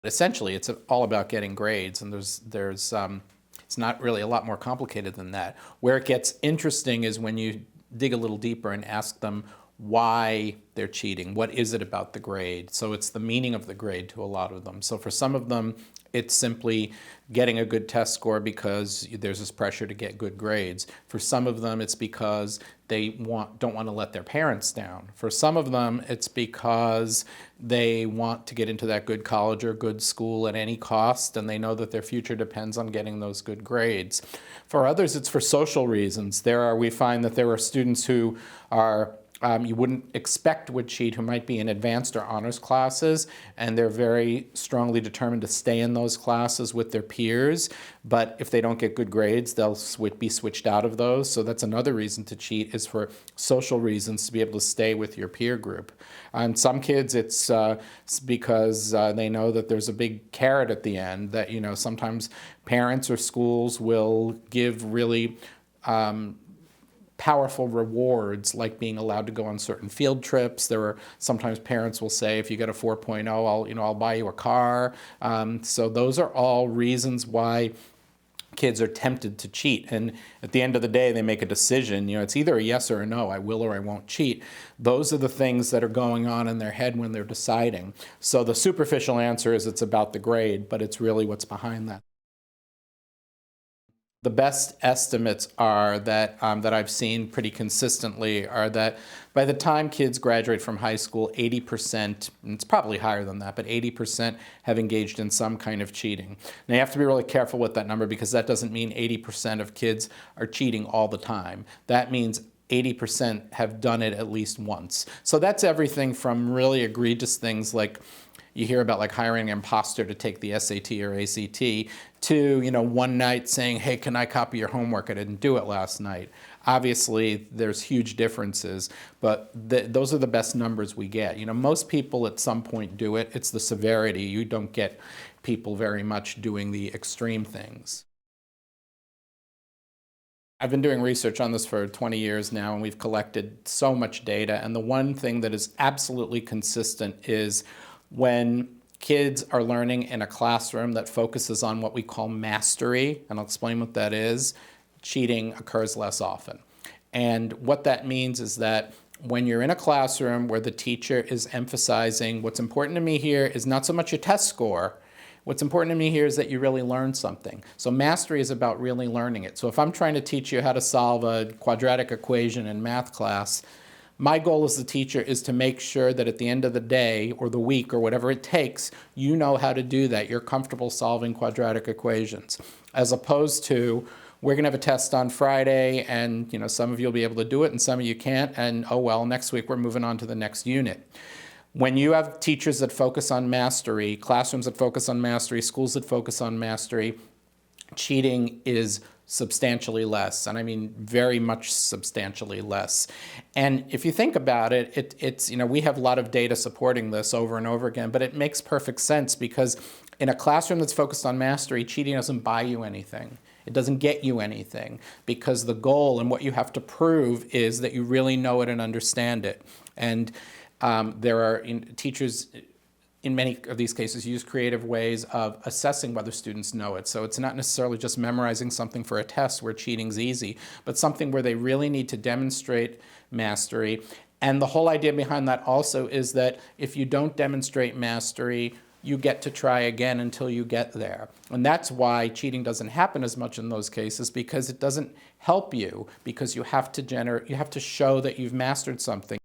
Essentially, it's all about getting grades, and it's not really a lot more complicated than that. Where it gets interesting is when you dig a little deeper and ask them why they're cheating. What is it about the grade? So it's the meaning of the grade to a lot of them. So for some of them, it's simply getting a good test score because there's this pressure to get good grades. For some of them, it's because they don't want to let their parents down. For some of them, it's because they want to get into that good college or good school at any cost, and they know that their future depends on getting those good grades. For others, it's for social reasons. We find that there are students who are you wouldn't expect would cheat, who might be in advanced or honors classes, and they're very strongly determined to stay in those classes with their peers. But if they don't get good grades, they'll be switched out of those. So that's another reason to cheat, is for social reasons, to be able to stay with your peer group. On some kids, it's because they know that there's a big carrot at the end, that sometimes parents or schools will give really powerful rewards, like being allowed to go on certain field trips. There are sometimes parents will say, if you get a 4.0, I'll buy you a car. So those are all reasons why kids are tempted to cheat. And at the end of the day, they make a decision. It's either a yes or a no. I will or I won't cheat. Those are the things that are going on in their head when they're deciding. So the superficial answer is it's about the grade, but it's really what's behind that. The best estimates are that I've seen pretty consistently are that by the time kids graduate from high school, 80%, and it's probably higher than that, but 80% have engaged in some kind of cheating. Now you have to be really careful with that number, because that doesn't mean 80% of kids are cheating all the time. That means 80% have done it at least once. So that's everything from really egregious things like you hear about, like hiring an imposter to take the SAT or ACT, to one night saying, hey, can I copy your homework? I didn't do it last night. Obviously, there's huge differences, but those are the best numbers we get. Most people at some point do it. It's the severity. You don't get people very much doing the extreme things. I've been doing research on this for 20 years now, and we've collected so much data. And the one thing that is absolutely consistent is when kids are learning in a classroom that focuses on what we call mastery, and I'll explain what that is, cheating occurs less often. And what that means is that when you're in a classroom where the teacher is emphasizing, what's important to me here is not so much your test score, what's important to me here is that you really learn something. So mastery is about really learning it. So if I'm trying to teach you how to solve a quadratic equation in math class, my goal as the teacher is to make sure that at the end of the day or the week or whatever it takes, you know how to do that. You're comfortable solving quadratic equations. As opposed to, we're going to have a test on Friday, and some of you will be able to do it and some of you can't, and oh well, next week we're moving on to the next unit. When you have teachers that focus on mastery, classrooms that focus on mastery, schools that focus on mastery, cheating is substantially less, and I mean very much substantially less. And if you think about it, it's we have a lot of data supporting this over and over again, but it makes perfect sense, because in a classroom that's focused on mastery, cheating doesn't buy you anything. It doesn't get you anything, because the goal and what you have to prove is that you really know it and understand it. And there are teachers in many of these cases use creative ways of assessing whether students know it. So it's not necessarily just memorizing something for a test where cheating's easy, but something where they really need to demonstrate mastery. And the whole idea behind that also is that if you don't demonstrate mastery, you get to try again until you get there. And that's why cheating doesn't happen as much in those cases, because it doesn't help you, because you have to show that you've mastered something.